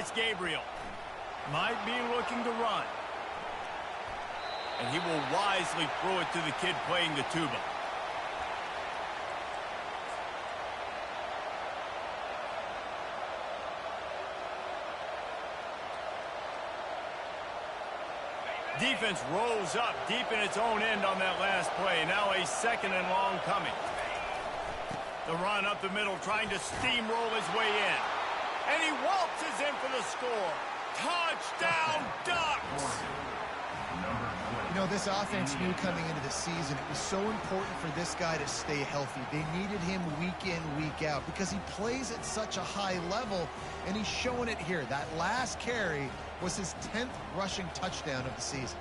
It's Gabriel. Might be looking to run. And he will wisely throw it to the kid playing the tuba. Defense rolls up deep in its own end on that last play. Now a second and long coming. The run up the middle, trying to steamroll his way in. And he waltzes in for the score. Touchdown, Ducks! You know, this offense knew coming into the season it was so important for this guy to stay healthy. They needed him week in, week out because he plays at such a high level, and he's showing it here. That last carry was his 10th rushing touchdown of the season.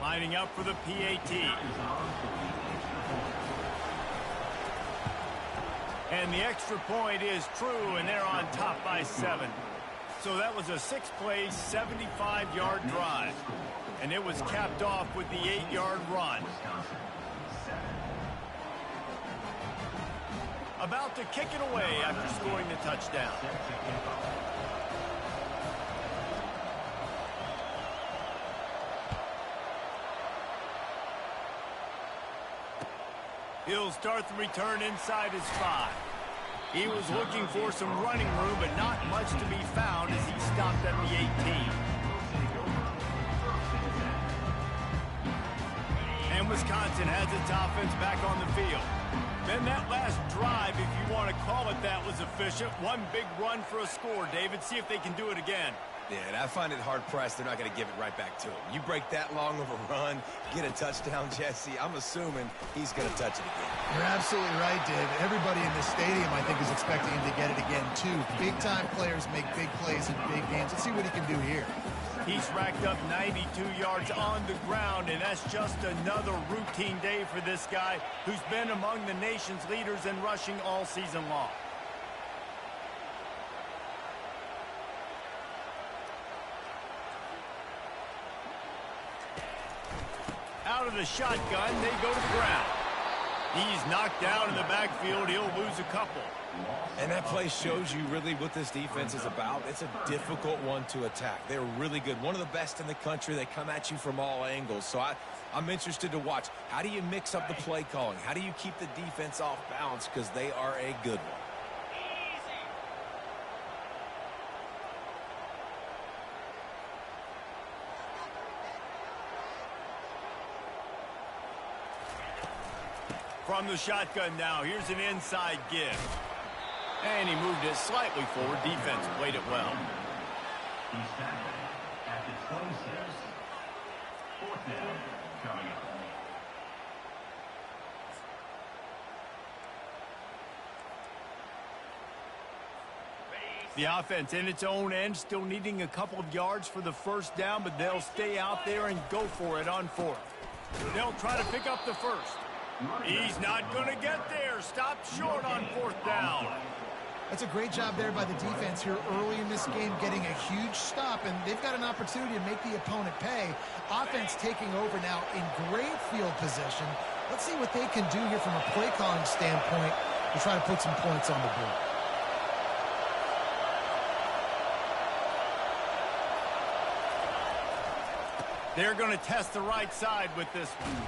Lining up for the PAT. And the extra point is true, and they're on top by 7. So that was a 6-play, 75-yard drive. And it was capped off with the 8-yard run. About to kick it away after scoring the touchdown. He'll start the return inside his 5. He was looking for some running room, but not much to be found as he stopped at the 18. And Wisconsin has its offense back on the field. Then that last drive, if you want to call it that, was efficient. One big run for a score, David. See if they can do it again. Yeah, and I find it hard-pressed they're not going to give it right back to him. You break that long of a run, get a touchdown, Jesse, I'm assuming he's going to touch it again. You're absolutely right, David. Everybody in this stadium, I think, is expecting him to get it again, too. Big-time players make big plays in big games. Let's see what he can do here. He's racked up 92 yards on the ground, and that's just another routine day for this guy who's been among the nation's leaders in rushing all season long. Out of the shotgun, they go to the ground. He's knocked down in the backfield. He'll lose a couple. And that play shows you really what this defense is about. It's a difficult one to attack. They're really good. One of the best in the country. They come at you from all angles. So I'm interested to watch. How do you mix up the play calling? How do you keep the defense off balance? Because they are a good one. From the shotgun now, here's an inside give. And he moved it slightly forward. Defense played it well. He's tackled at the 26. Fourth down coming up. The offense in its own end, still needing a couple of yards for the first down, but they'll stay out there and go for it on 4th. They'll try to pick up the first. He's not going to get there. Stopped short on 4th down. That's a great job there by the defense here early in this game, getting a huge stop, and they've got an opportunity to make the opponent pay. Offense taking over now in great field position. Let's see what they can do here from a play calling standpoint to try to put some points on the board. They're going to test the right side with this one.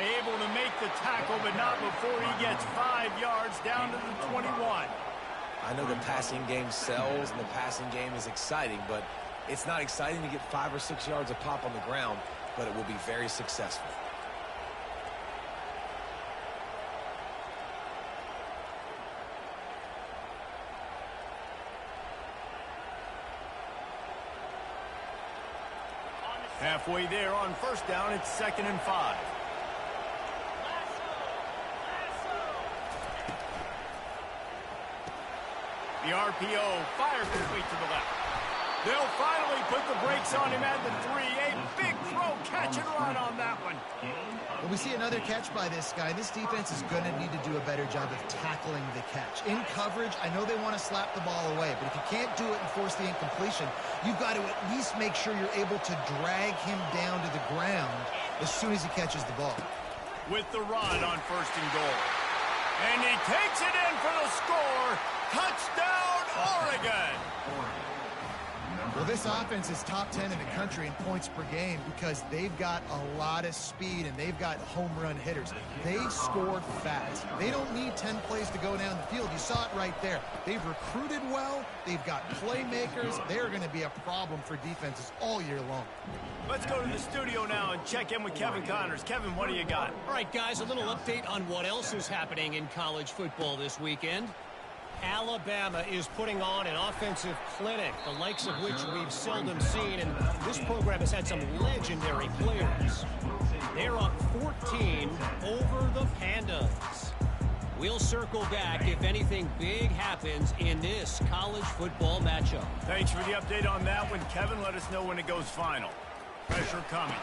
Able to make the tackle, but not before he gets 5 yards down to the 21. I know the passing game sells and the passing game is exciting, but it's not exciting to get 5 or 6 yards a pop on the ground, but it will be very successful. Halfway there on 1st down, it's 2nd and 5. The RPO fires complete to the left. They'll finally put the brakes on him at the 3. A big throw, catch and run on that one. Well, we see another catch by this guy. This defense is going to need to do a better job of tackling the catch. In coverage, I know they want to slap the ball away, but if you can't do it and force the incompletion, you've got to at least make sure you're able to drag him down to the ground as soon as he catches the ball. With the run on 1st and goal. And he takes it in for the score. Touchdown, Oregon. Well, this offense is top 10 in the country in points per game because they've got a lot of speed and they've got home run hitters. They score fast. They don't need 10 plays to go down the field. You saw it right there. They've recruited well. They've got playmakers. They're going to be a problem for defenses all year long. Let's go to the studio now and check in with Kevin Connors. Kevin, what do you got? All right, guys, a little update on what else is happening in college football this weekend. Alabama is putting on an offensive clinic, the likes of which we've seldom seen, and this program has had some legendary players. They're up 14 over the Pandas. We'll circle back if anything big happens in this college football matchup. Thanks for the update on that one, Kevin. Let us know when it goes final. Pressure coming.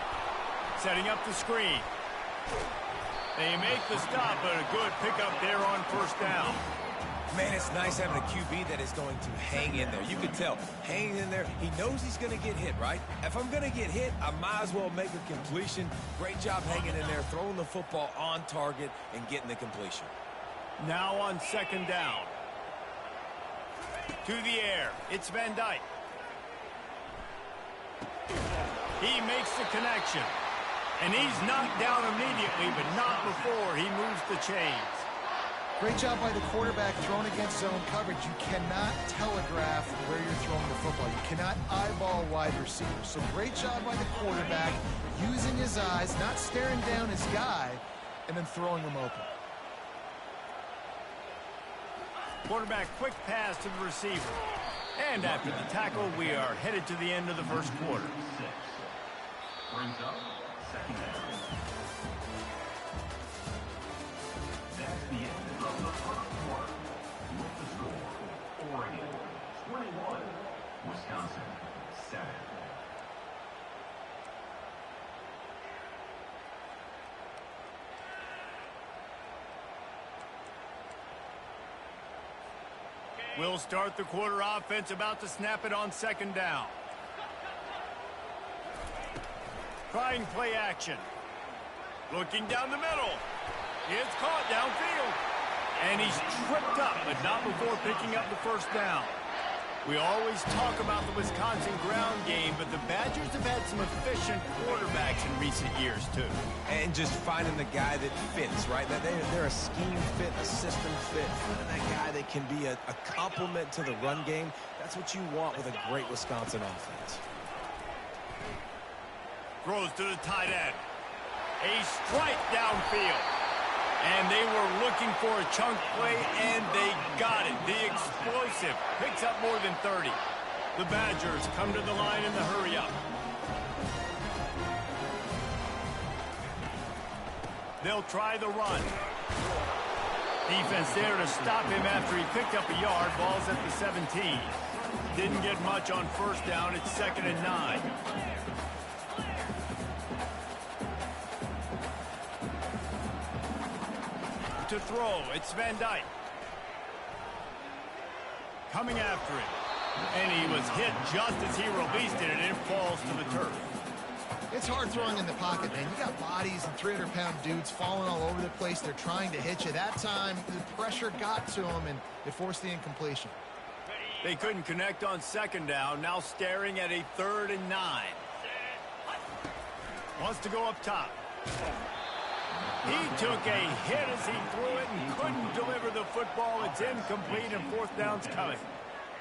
Setting up the screen. They make the stop, but a good pickup there on first down. Man, it's nice having a QB that is going to hang in there. You can tell, hanging in there, he knows he's going to get hit, right? If I'm going to get hit, I might as well make a completion. Great job hanging in there, throwing the football on target and getting the completion. Now on second down. To the air. It's Van Dyke. He makes the connection. And he's knocked down immediately, but not before he moves the chains. Great job by the quarterback throwing against zone coverage. You cannot telegraph where you're throwing the football. You cannot eyeball wide receivers. So great job by the quarterback using his eyes, not staring down his guy, and then throwing him open. Quarterback quick pass to the receiver. And after the tackle, we are headed to the end of the first quarter. Brings up second down. That's the end of the first quarter. With the score, Oregon 21, Wisconsin 7. We'll start the quarter offense, about to snap it on second down. Trying play action. Looking down the middle. It's caught downfield. And he's tripped up, but not before picking up the first down. We always talk about the Wisconsin ground game, but the Badgers have had some efficient quarterbacks in recent years, too. And just finding the guy that fits, right? They're a scheme fit, a system fit. Finding that guy that can be a complement to the run game. That's what you want with a great Wisconsin offense. Throws to the tight end. A strike downfield. And they were looking for a chunk play, and they got it. The explosive picks up more than 30. The Badgers come to the line in the hurry-up. They'll try the run. Defense there to stop him after he picked up a yard. Ball's at the 17. Didn't get much on first down. It's 2nd and 9. To throw, it's Van Dyke. Coming after him. And he was hit just as he released it, and it falls to the turf. It's hard throwing in the pocket, man. You got bodies and 300-pound dudes falling all over the place. They're trying to hit you. That time, the pressure got to him, and it forced the incompletion. They couldn't connect on second down. Now staring at a 3rd and 9. Wants to go up top. He took a hit as he threw it and couldn't deliver the football. It's incomplete, and 4th down's coming.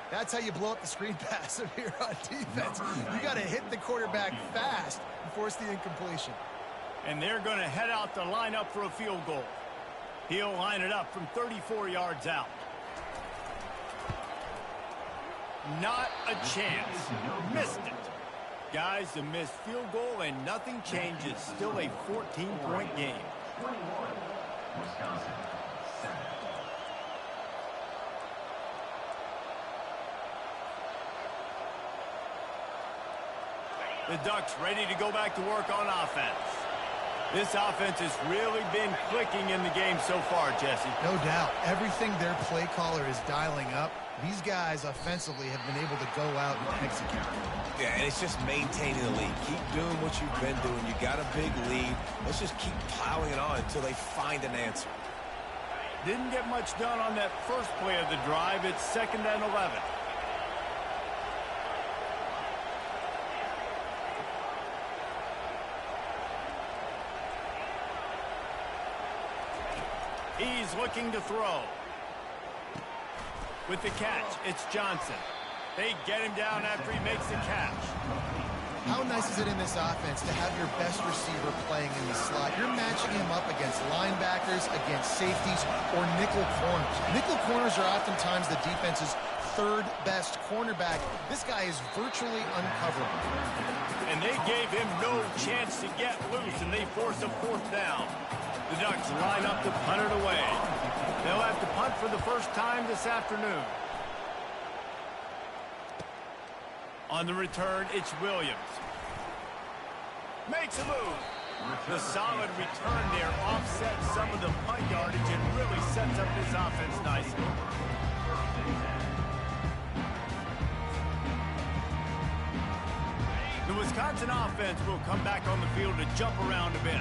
That's how you blow up the screen pass if you're on defense. You got to hit the quarterback fast and force the incompletion. And they're going to head out to line up for a field goal. He'll line it up from 34 yards out. Not a chance. Missed it. Guys, a missed field goal and nothing changes. Still a 14-point game. 21, Wisconsin 7. The Ducks ready to go back to work on offense. This offense has really been clicking in the game so far, Jesse. No doubt. Everything their play caller is dialing up, these guys offensively have been able to go out and execute. Yeah, and it's just maintaining the lead. Keep doing what you've been doing. You got a big lead. Let's just keep piling it on until they find an answer. Didn't get much done on that first play of the drive. It's 2nd and 11. He's looking to throw. With the catch, it's Johnson. They get him down after he makes the catch. How nice is it in this offense to have your best receiver playing in the slot? You're matching him up against linebackers, against safeties, or nickel corners. Nickel corners are oftentimes the defense's third best cornerback. This guy is virtually uncoverable. And they gave him no chance to get loose, and they force a fourth down. The Ducks line up to punt it away. They'll have to punt for the first time this afternoon. On the return, it's Williams. Makes a move. The solid return there offsets some of the punt yardage and really sets up this offense nicely. The Wisconsin offense will come back on the field to jump around a bit.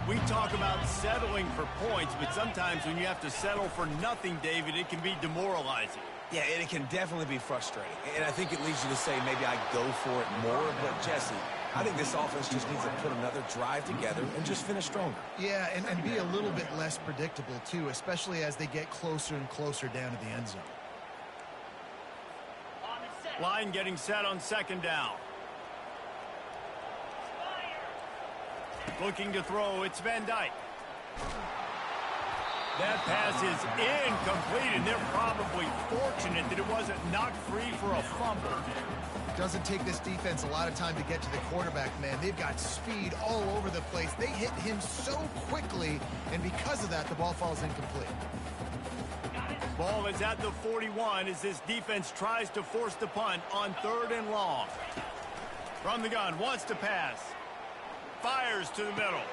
We talk about settling for points, but sometimes when you have to settle for nothing, David, it can be demoralizing. Yeah, and it can definitely be frustrating. And I think it leads you to say maybe I go for it more. But, Jesse, I think this offense just needs to put another drive together and just finish stronger. Yeah, and be a little bit less predictable, too, especially as they get closer and closer down to the end zone. Line getting set on second down. Looking to throw, it's Van Dyke. That pass is incomplete, and they're probably fortunate that it wasn't knocked free for a fumble. It doesn't take this defense a lot of time to get to the quarterback, man. They've got speed all over the place. They hit him so quickly, and because of that, the ball falls incomplete. Ball is at the 41 as this defense tries to force the punt on 3rd and long. From the gun, wants to pass. Fires to the middle.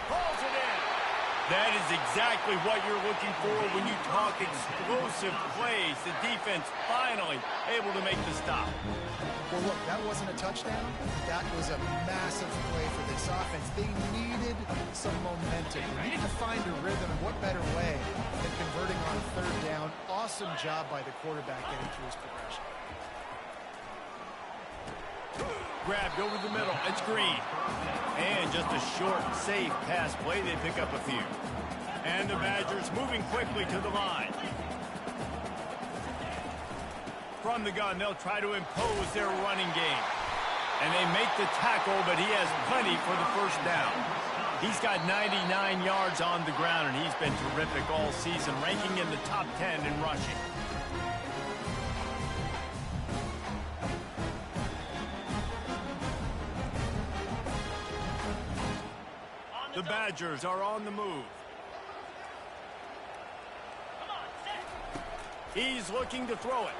Pulls it in. That is exactly what you're looking for when you talk explosive plays. The defense finally able to make the stop. Well, look, that wasn't a touchdown. That was a massive play for this offense. They needed some momentum. They needed to find a rhythm, and what better way than converting on 3rd down. Awesome job by the quarterback getting through his progression. Grabbed over the middle. It's Green. And just a short, safe pass play. They pick up a few. And the Badgers moving quickly to the line. From the gun, they'll try to impose their running game. And they make the tackle, but he has plenty for the first down. He's got 99 yards on the ground, and he's been terrific all season, ranking in the top 10 in rushing. The Badgers are on the move. He's looking to throw it.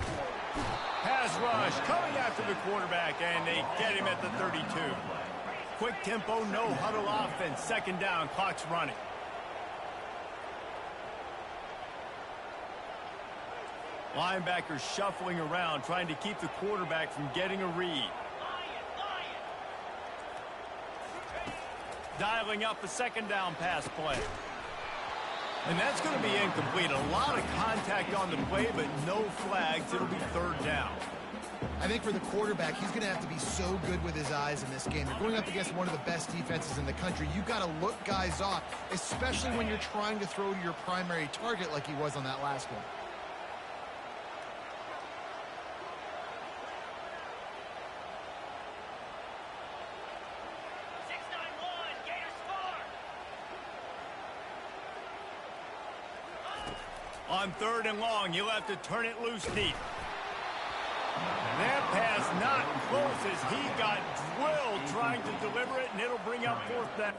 Pass rush coming after the quarterback, and they get him at the 32. Quick tempo, no huddle offense. 2nd down, clock's running. Linebackers shuffling around, trying to keep the quarterback from getting a read. Dialing up the 2nd down pass play. And that's going to be incomplete. A lot of contact on the play, but no flags. It'll be 3rd down. I think for the quarterback, he's going to have to be so good with his eyes in this game. You're going up against one of the best defenses in the country. You've got to look guys off, especially when you're trying to throw to your primary target like he was on that last one. On 3rd and long, you'll have to turn it loose deep. That pass not close as he got drilled trying to deliver it, and it'll bring up 4th down.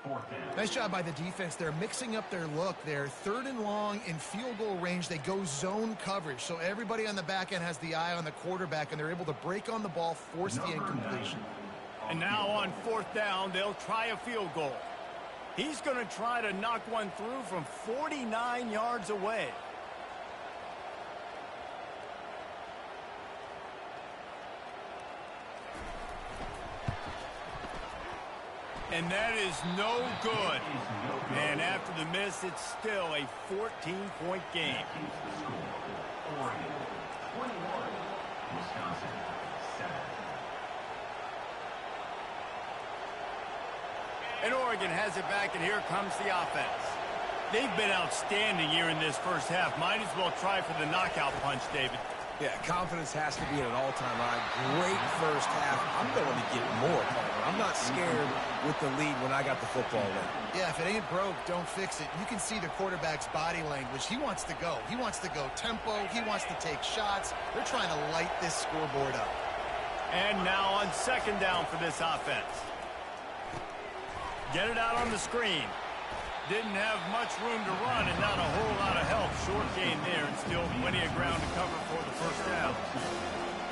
Fourth down. Nice job by the defense. They're mixing up their look. They're 3rd and long in field goal range. They go zone coverage. So everybody on the back end has the eye on the quarterback, and they're able to break on the ball, force the incompletion. And now on 4th down, they'll try a field goal. He's going to try to knock one through from 49 yards away. And that is no good. And after the miss, it's still a 14-point game. Oregon 21, Wisconsin 7. And Oregon has it back, and here comes the offense. They've been outstanding here in this first half. Might as well try for the knockout punch, David. Yeah, confidence has to be at an all-time high. Great first half. I'm going to get more. I'm not scared with the lead when I got the football in. Yeah, if it ain't broke, don't fix it. You can see the quarterback's body language. He wants to go. He wants to go tempo. He wants to take shots. They're trying to light this scoreboard up. And now on 2nd down for this offense. Get it out on the screen. Didn't have much room to run and not a whole lot of help. Short gain there and still plenty of ground to cover for the first down.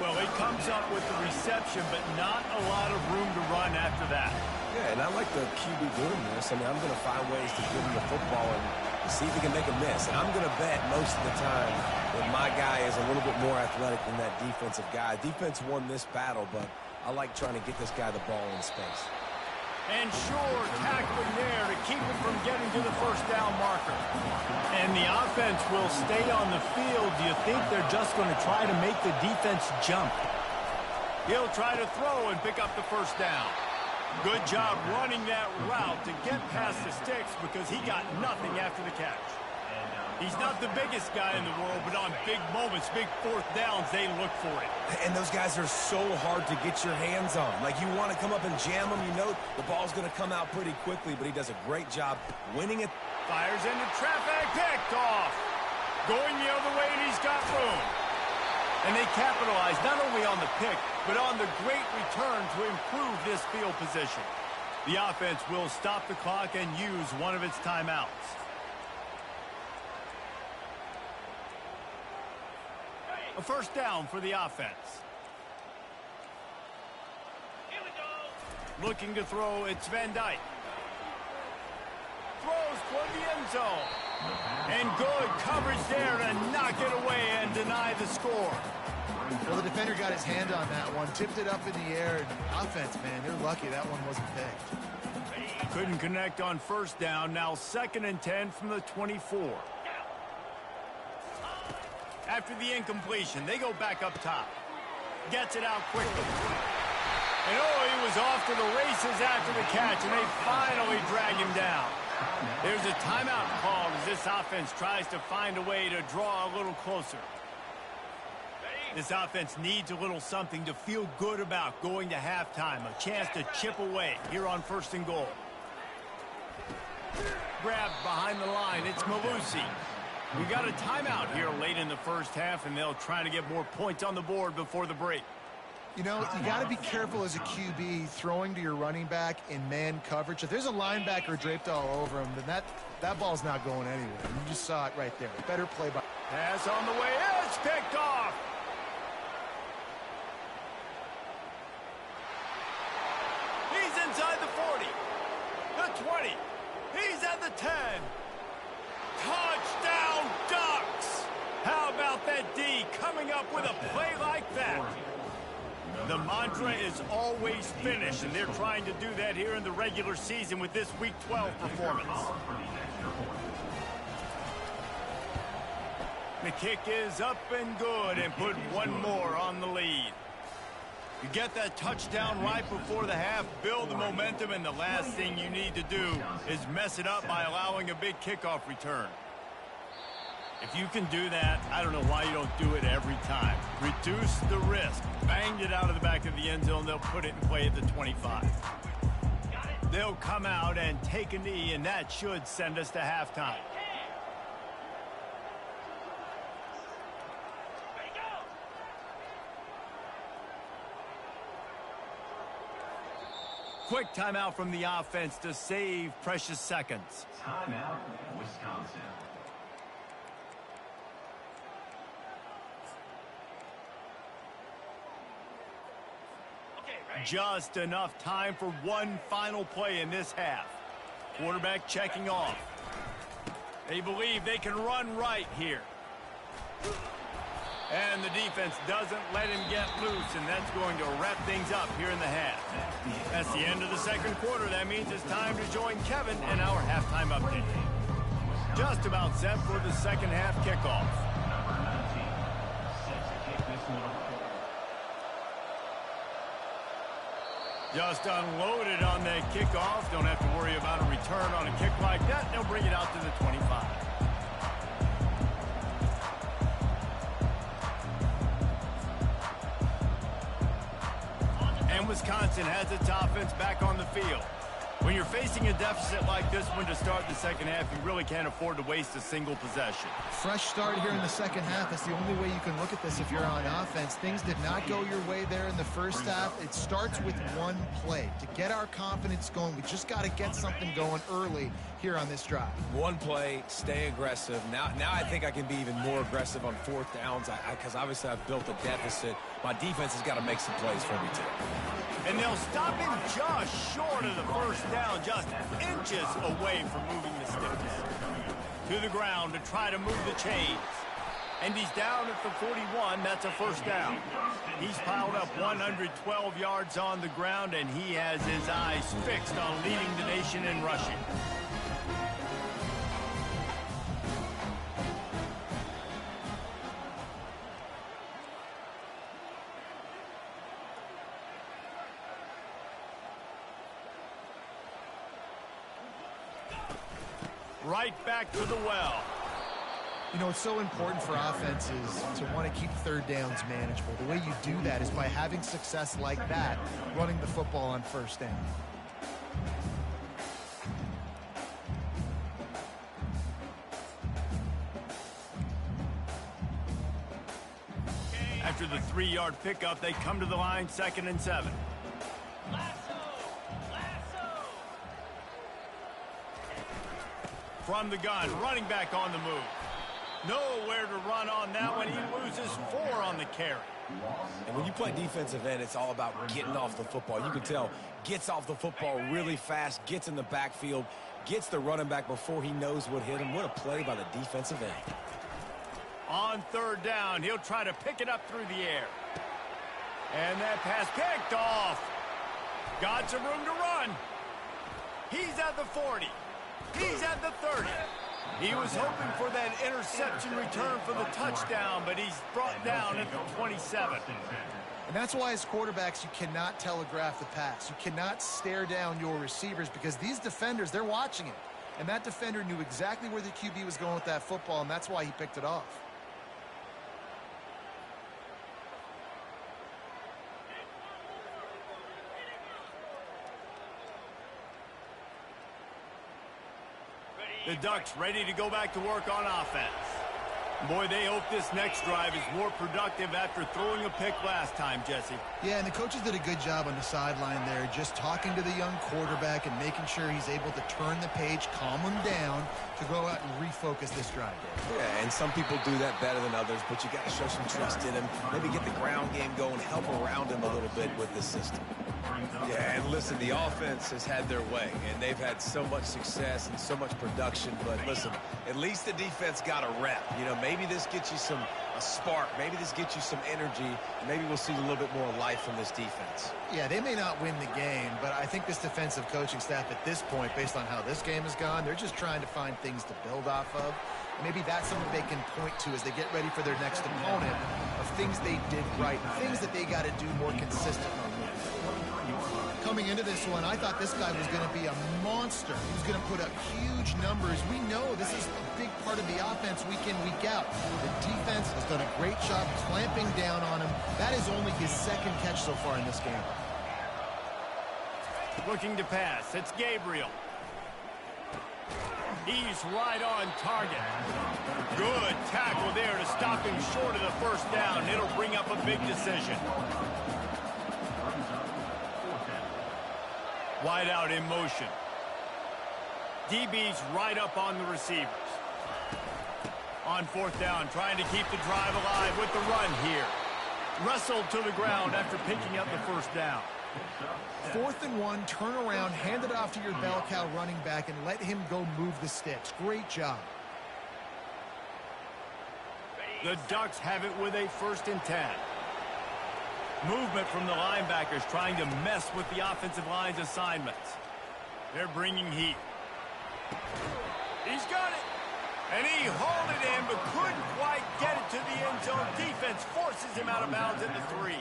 Well, he comes up with the reception, but not a lot of room to run after that. Yeah, and I like the QB doing this. I mean, I'm going to find ways to give him the football and see if he can make a miss. And I'm going to bet most of the time that my guy is a little bit more athletic than that defensive guy. Defense won this battle, but I like trying to get this guy the ball in space. And sure, tackling there to keep him from getting to the first down marker. And the offense will stay on the field. Do you think they're just going to try to make the defense jump? He'll try to throw and pick up the first down. Good job running that route to get past the sticks because he got nothing after the catch. He's not the biggest guy in the world, but on big moments, big 4th downs, they look for it. And those guys are so hard to get your hands on. Like, you want to come up and jam them. You know the ball's going to come out pretty quickly, but he does a great job winning it. Fires into traffic, picked off. Going the other way, and he's got room. And they capitalize not only on the pick, but on the great return to improve this field position. The offense will stop the clock and use one of its timeouts. A first down for the offense. Here we go. Looking to throw, it's Van Dyke. Throws toward the end zone. And good coverage there to knock it away and deny the score. Well, the defender got his hand on that one, tipped it up in the air. And offense, man, they're lucky that one wasn't picked. Couldn't connect on first down. Now 2nd and 10 from the 24. After the incompletion, they go back up top. Gets it out quickly. And he was off to the races after the catch, and they finally drag him down. There's a timeout called as this offense tries to find a way to draw a little closer. This offense needs a little something to feel good about going to halftime. A chance to chip away here on 1st and goal. Grabbed behind the line. It's Malusi. We got a timeout here late in the first half, and they'll try to get more points on the board before the break. You know, you got to be careful as a QB throwing to your running back in man coverage. If there's a linebacker draped all over him, then that ball's not going anywhere. You just saw it right there. Better play by. Pass on the way. It's picked off. He's inside the 40. The 20. He's at the 10. Touchdown Ducks! How about that D coming up with a play like that? The mantra is always finish, and they're trying to do that here in the regular season with this Week 12 performance. The kick is up and good and put one more on the lead. You get that touchdown right before the half, build the momentum, and the last thing you need to do is mess it up by allowing a big kickoff return. If you can do that, I don't know why you don't do it every time. Reduce the risk. Banged it out of the back of the end zone. They'll put it in play at the 25. They'll come out and take a knee, and that should send us to halftime. quick timeout from the offense to save precious seconds. Timeout, Wisconsin. Just enough time for one final play in this half. Quarterback checking off. They believe they can run right here. And the defense doesn't let him get loose, and that's going to wrap things up here in the half. That's the end of the second quarter. That means it's time to join Kevin in our halftime update. Just about set for the second half kickoff. Number 19, set to kick this one off. Just unloaded on that kickoff. Don't have to worry about a return on a kick like that. They'll bring it out to the 25. And Wisconsin has its offense back on the field. When you're facing a deficit like this one to start the second half, you really can't afford to waste a single possession. Fresh start here in the second half. That's the only way you can look at this if you're on offense. Things did not go your way there in the first half. It starts with one play. To get our confidence going, we just got to get something going early here on this drive. One play, stay aggressive. Now I think I can be even more aggressive on fourth downs because obviously I've built a deficit. My defense has got to make some plays for me too. And they'll stop him just short of the first down, just inches away from moving the sticks. To the ground to try to move the chains. And he's down at the 41. That's a first down. He's piled up 112 yards on the ground, and he has his eyes fixed on leading the nation in rushing. Right back to the well. You know, it's so important for offenses to want to keep third downs manageable. The way you do that is by having success like that, running the football on first down. After the 3-yard pickup, they come to the line, 2nd and 7. From the gun, running back on the move. Nowhere to run on that one. He loses 4 on the carry. And when you play defensive end, it's all about getting off the football. You can tell, gets off the football really fast, gets in the backfield, gets the running back before he knows what hit him. What a play by the defensive end. On 3rd down, he'll try to pick it up through the air. And that pass picked off. Got some room to run. He's at the 40. He's at the 30. He was hoping for that interception return for the touchdown, but he's brought down at the 27. And that's why as quarterbacks, you cannot telegraph the pass. You cannot stare down your receivers because these defenders, they're watching it. And that defender knew exactly where the QB was going with that football, and that's why he picked it off. The Ducks ready to go back to work on offense. Boy, they hope this next drive is more productive after throwing a pick last time, Jesse. Yeah, and the coaches did a good job on the sideline there, just talking to the young quarterback and making sure he's able to turn the page, calm him down to go out and refocus this drive. Yeah, and some people do that better than others, but you got to show some trust in him. Maybe get the ground game going, help around him a little bit with this system. Yeah, and listen, the offense has had their way, and they've had so much success and so much production. But listen, at least the defense got a rep. You know, maybe this gets you a spark. Maybe this gets you some energy. Maybe we'll see a little bit more life from this defense. Yeah, they may not win the game, but I think this defensive coaching staff at this point, based on how this game has gone, they're just trying to find things to build off of. Maybe that's something they can point to as they get ready for their next opponent of things they did right, things that they got to do more consistently. Coming into this one, I thought this guy was going to be a monster. He was going to put up huge numbers. We know this is a big part of the offense week in, week out. The defense has done a great job clamping down on him. That is only his 2nd catch so far in this game. Looking to pass. It's Gabriel. He's right on target. Good tackle there to stop him short of the first down. It'll bring up a big decision. Wide out in motion. DB's right up on the receivers. On fourth down, trying to keep the drive alive with the run here. Wrestled to the ground after picking up the first down. 4th and 1, turn around, hand it off to your bell cow running back, and let him go move the sticks. Great job. The Ducks have it with a 1st and 10. Movement from the linebackers trying to mess with the offensive line's assignments. They're bringing heat. He's got it. And he hauled it in, but couldn't quite get it to the end zone. Defense forces him out of bounds at the 3.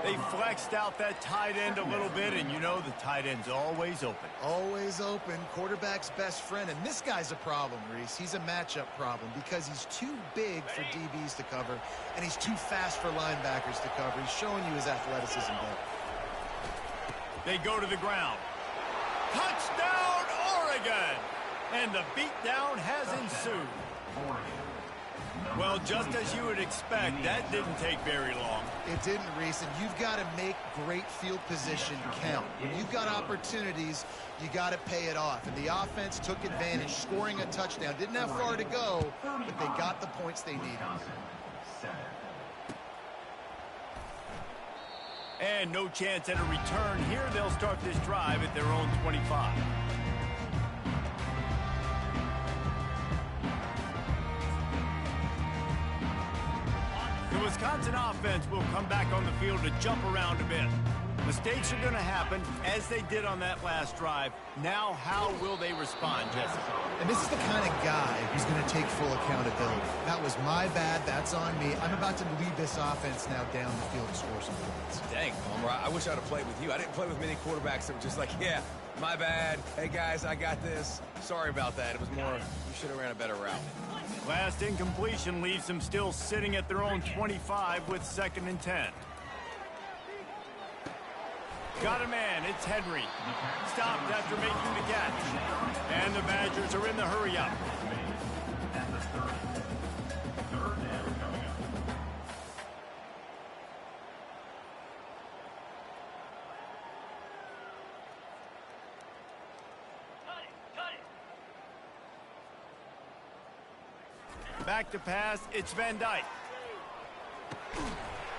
They flexed out that tight end a little bit, and you know the tight end's always open. Always open. Quarterback's best friend. And this guy's a problem, Reese. He's a matchup problem because he's too big for DBs to cover, and he's too fast for linebackers to cover. He's showing you his athleticism there. They go to the ground. Touchdown, Oregon! And the beatdown has ensued. Well, just as you would expect, that didn't take very long. It didn't, Reese, and you've got to make great field position count. When you've got opportunities, you got to pay it off. And the offense took advantage, scoring a touchdown. Didn't have far to go, but they got the points they needed. And no chance at a return here. They'll start this drive at their own 25. The Wisconsin offense will come back on the field to jump around a bit. Mistakes are going to happen, as they did on that last drive. Now, how will they respond, Jesse? And this is the kind of guy who's going to take full accountability. That was my bad. That's on me. I'm about to lead this offense now down the field to score some points. Dang, Palmer, I wish I'd have played with you. I didn't play with many quarterbacks that were just like, yeah, my bad. Hey, guys, I got this. Sorry about that. It was more, you should have ran a better route. Last incompletion leaves them still sitting at their own 25 with 2nd and 10. Got a man, it's Henry. Stopped after making the catch. And the Badgers are in the hurry-up. Back to pass, it's Van Dyke.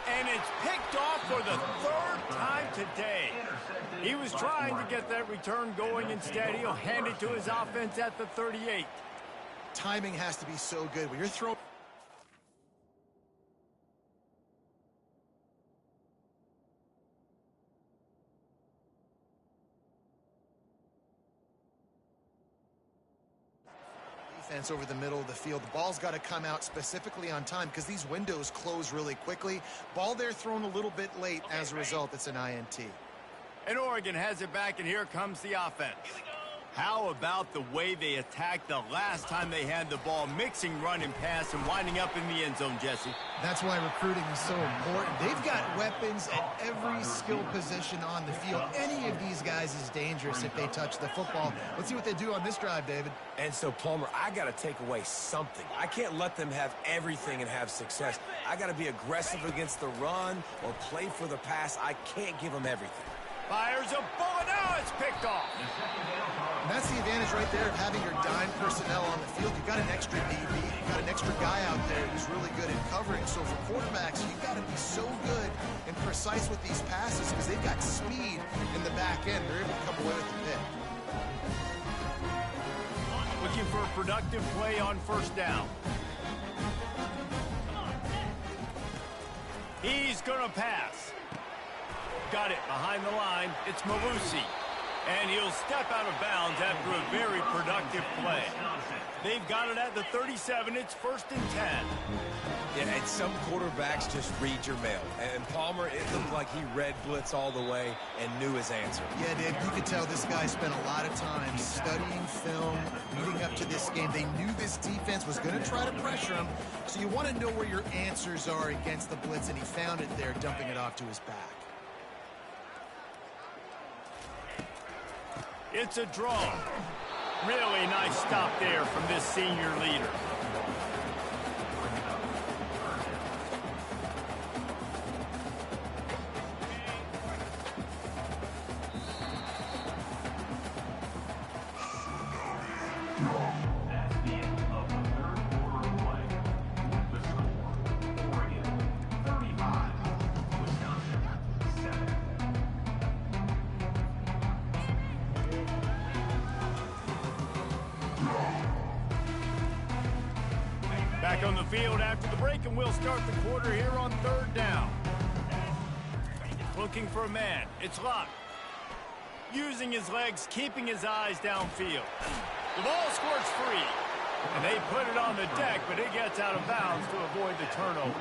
And it's picked off for the 3rd time today. He was trying to get that return going. Instead, he'll hand it to his offense at the 38. Timing has to be so good. When you're throwing... over the middle of the field. The ball's got to come out specifically on time because these windows close really quickly. Ball there thrown a little bit late. As a result, it's an INT. And Oregon has it back, and here comes the offense. How about the way they attacked the last time they had the ball, mixing run and pass and winding up in the end zone, Jesse? That's why recruiting is so important. They've got weapons at every skill position on the field. Any of these guys is dangerous if they touch the football. Let's see what they do on this drive, David. And so, Palmer, I got to take away something. I can't let them have everything and have success. I got to be aggressive against the run or play for the pass. I can't give them everything. Fires a bullet. Now it's picked off. And that's the advantage right there of having your dime personnel on the field. You've got an extra DB. You've got an extra guy out there who's really good at covering. So for quarterbacks, you've got to be so good and precise with these passes because they've got speed in the back end. They're able to come away with the pick. Looking for a productive play on 1st down. He's going to pass. Got it behind the line. It's Malusi. And he'll step out of bounds after a very productive play. They've got it at the 37. It's 1st and 10. Yeah, and some quarterbacks just read your mail. And Palmer, it looked like he read blitz all the way and knew his answer. Yeah, Dave, you could tell this guy spent a lot of time studying film, leading up to this game. They knew this defense was going to try to pressure him, so you want to know where your answers are against the blitz, and he found it there, dumping it off to his back. It's a draw. Really nice stop there from this senior leader. Back on the field after the break, and we'll start the quarter here on third down. Looking for a man. It's Luck. Using his legs, keeping his eyes downfield. The ball squirts free. And they put it on the deck, but it gets out of bounds to avoid the turnover.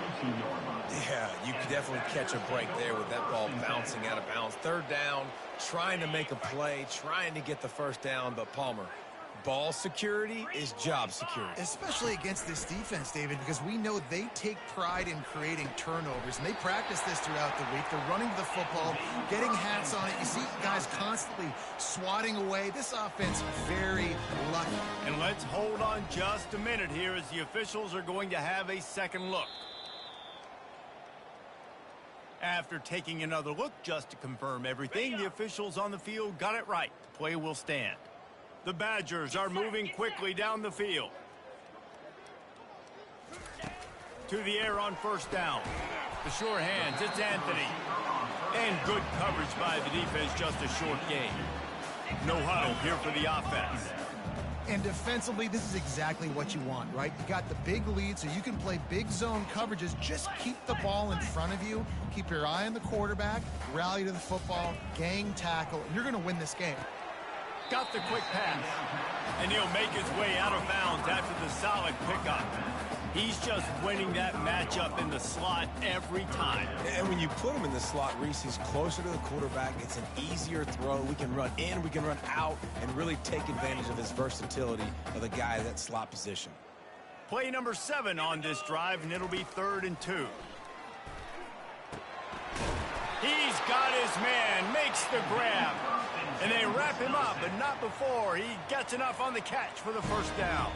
Yeah, you could definitely catch a break there with that ball bouncing out of bounds. Third down, trying to make a play, trying to get the first down, but Palmer, ball security is job security. Especially against this defense, David, because we know they take pride in creating turnovers, and they practice this throughout the week. They're running the football, getting hats on it. You see guys constantly swatting away. This offense, very lucky. And let's hold on just a minute here as the officials are going to have a second look. After taking another look just to confirm everything, the officials on the field got it right. The play will stand. The Badgers are moving quickly down the field. To the air on first down. The sure hands, it's Anthony. And good coverage by the defense, just a short gain. No huddle here for the offense. And defensively, this is exactly what you want, right? You got the big lead, so you can play big zone coverages. Just keep the ball in front of you. Keep your eye on the quarterback. Rally to the football. Gang tackle. And you're going to win this game. Got the quick pass. And he'll make his way out of bounds after the solid pickup. He's just winning that matchup in the slot every time. And when you put him in the slot, Reese, he's closer to the quarterback. It's an easier throw. We can run in, we can run out, and really take advantage of his versatility of the guy in that slot position. Play number 7 on this drive, and it'll be 3rd and 2. He's got his man, makes the grab. And they wrap him up, but not before he gets enough on the catch for the first down.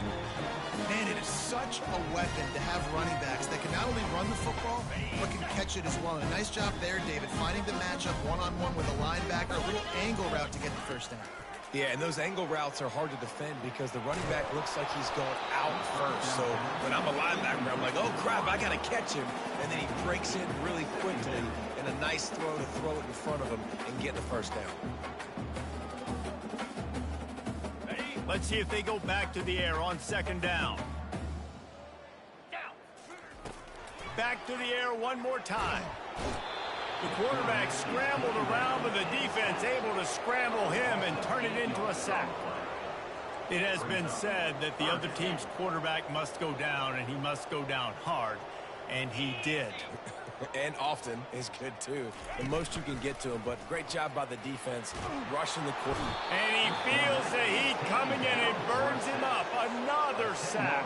Man, it is such a weapon to have running backs that can not only run the football, but can catch it as well. And a nice job there, David, finding the matchup one-on-one with a linebacker, a little angle route to get the first down. Yeah, and those angle routes are hard to defend because the running back looks like he's going out first. So when I'm a linebacker, I'm like, oh, crap, I got to catch him. And then he breaks in really quickly, and a nice throw to throw it in front of him and get the first down. Let's see if they go back to the air on 2nd down. Back to the air one more time. The quarterback scrambled around, but the defense able to scramble him and turn it into a sack. It has been said that the other team's quarterback must go down, and he must go down hard, and he did. And often is good, too. The most you can get to him, but great job by the defense rushing the quarter. And he feels the heat coming in and burns him up. Another sack.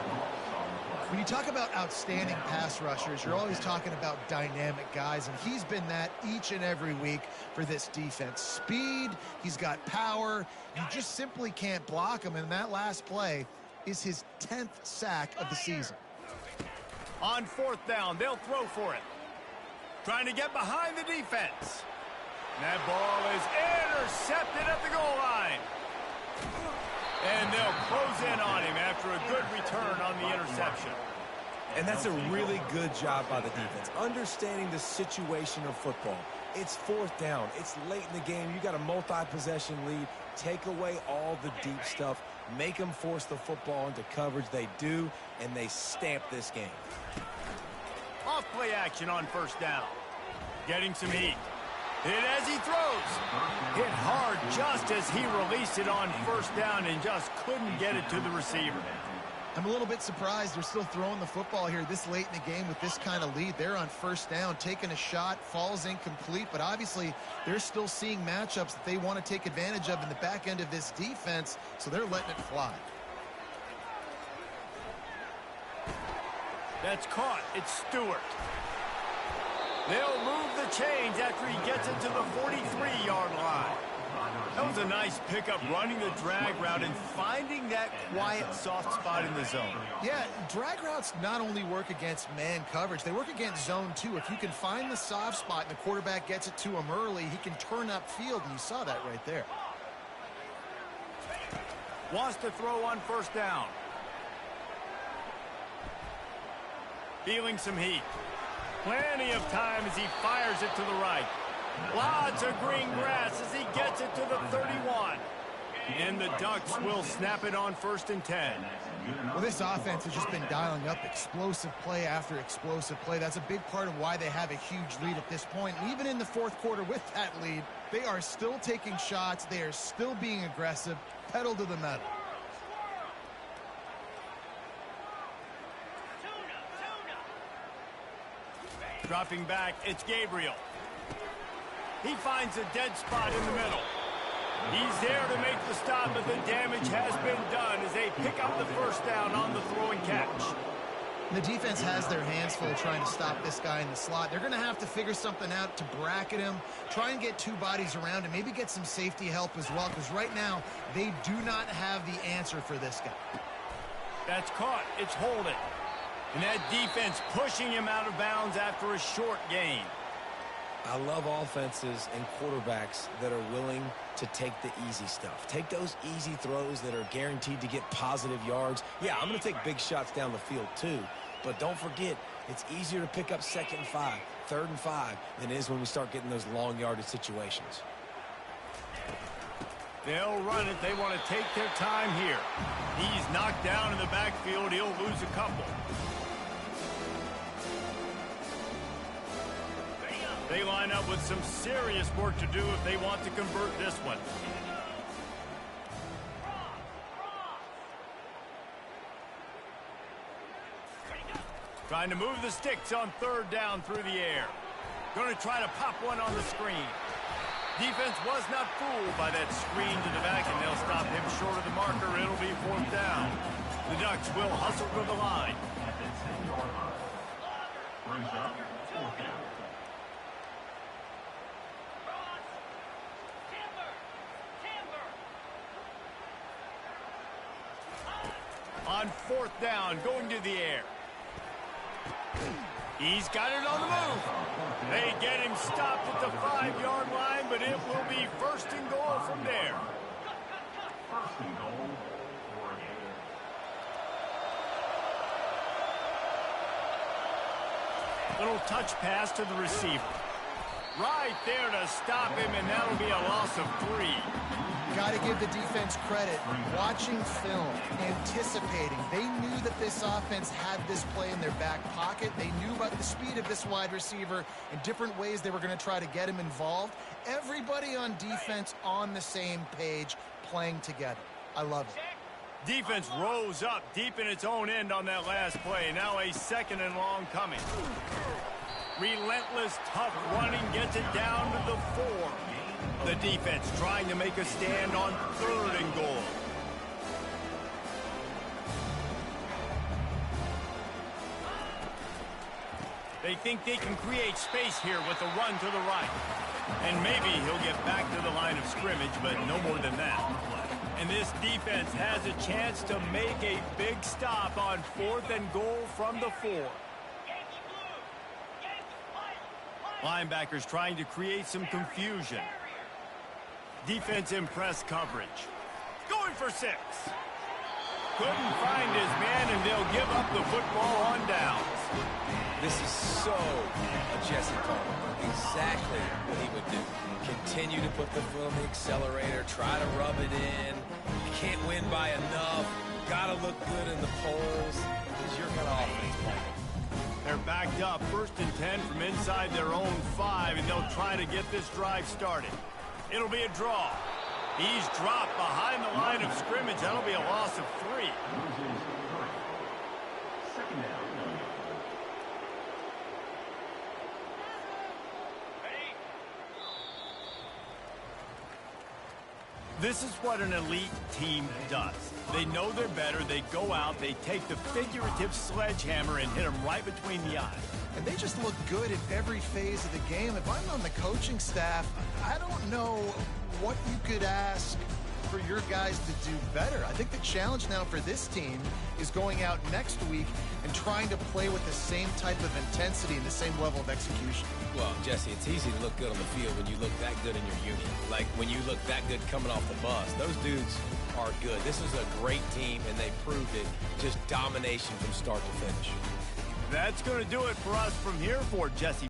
When you talk about outstanding pass rushers, you're always talking about dynamic guys, and he's been that each and every week for this defense. Speed, he's got power. You just simply can't block him, and that last play is his 10th sack of the season. On 4th down, they'll throw for it. Trying to get behind the defense. That ball is intercepted at the goal line. And they'll close in on him after a good return on the interception. And that's a really good job by the defense, understanding the situation of football. It's 4th down. It's late in the game. You got a multi-possession lead. Take away all the deep stuff. Make them force the football into coverage. They do, and they stamp this game. Off play action on 1st down. Getting some heat. Hit as he throws. Hit hard just as he released it on 1st down and just couldn't get it to the receiver. I'm a little bit surprised they're still throwing the football here this late in the game with this kind of lead. They're on 1st down, taking a shot, falls incomplete, but obviously they're still seeing matchups that they want to take advantage of in the back end of this defense, so they're letting it fly. That's caught. It's Stewart. They'll move the chains after he gets it to the 43-yard line. That was a nice pickup, running the drag route and finding that quiet, soft spot in the zone. Yeah, drag routes not only work against man coverage, they work against zone too. If you can find the soft spot and the quarterback gets it to him early, he can turn upfield, and you saw that right there. Wants to throw on 1st down. Feeling some heat. Plenty of time as he fires it to the right. Lots of green grass as he gets it to the 31. And the Ducks will snap it on 1st and 10. Well, this offense has just been dialing up explosive play after explosive play. That's a big part of why they have a huge lead at this point. And even in the 4th quarter with that lead, they are still taking shots. They are still being aggressive. Pedal to the metal. Dropping back, it's Gabriel. He finds a dead spot in the middle. He's there to make the stop, but the damage has been done as they pick up the 1st down on the throw and catch. The defense has their hands full trying to stop this guy in the slot. They're going to have to figure something out to bracket him, try and get 2 bodies around him, maybe get some safety help as well, because right now they do not have the answer for this guy. That's caught. It's holding. And that defense pushing him out of bounds after a short gain. I love offenses and quarterbacks that are willing to take the easy stuff. Take those easy throws that are guaranteed to get positive yards. Yeah, I'm going to take big shots down the field too. But don't forget, it's easier to pick up 2nd and 5, 3rd and 5 than it is when we start getting those long yardage situations. They'll run it. They want to take their time here. He's knocked down in the backfield. He'll lose a couple. They line up with some serious work to do if they want to convert this one. Trying to move the sticks on 3rd down through the air. Going to try to pop one on the screen. Defense was not fooled by that screen to the back, and they'll stop him short of the marker. It'll be 4th down. The Ducks will hustle to the line. At the 10-yard line. Brings up 4th down. On 4th down, going to the air. He's got it on the move. They get him stopped at the 5-yard line, but it will be 1st and goal from there. 1st and goal, Oregon. Little touch pass to the receiver. Right there to stop him, and that'll be a loss of 3. Got to give the defense credit. Watching film, anticipating. They knew that this offense had this play in their back pocket. They knew about the speed of this wide receiver and different ways they were going to try to get him involved. Everybody on defense on the same page, playing together. I love it. Defense rose up deep in its own end on that last play. Now a 2nd and long coming. Relentless, tough running gets it down to the 4. The defense trying to make a stand on 3rd and goal. They think they can create space here with the run to the right. And maybe he'll get back to the line of scrimmage, but no more than that. And this defense has a chance to make a big stop on 4th and goal from the 4. Linebackers trying to create some confusion. Defense in press coverage. Going for 6. Couldn't find his man, and they'll give up the football on downs. This is so a Jesse call. Exactly what he would do. Continue to put the foot on the accelerator, try to rub it in. You can't win by enough. Got to look good in the polls. This is your kind of offense, Michael. They're backed up 1st and 10 from inside their own 5, and they'll try to get this drive started. It'll be a draw. He's dropped behind the line of scrimmage. That'll be a loss of 3. 2nd down. This is what an elite team does. They know they're better. They go out. They take the figurative sledgehammer and hit them right between the eyes. And they just look good in every phase of the game. If I'm on the coaching staff, I don't know what you could ask for your guys to do better. I think the challenge now for this team is going out next week and trying to play with the same type of intensity and the same level of execution. Well, Jesse, it's easy to look good on the field when you look that good in your unit. Like when you look that good coming off the bus. Those dudes are good. This is a great team, and they proved it. Just domination from start to finish. That's going to do it for us from here for Jesse.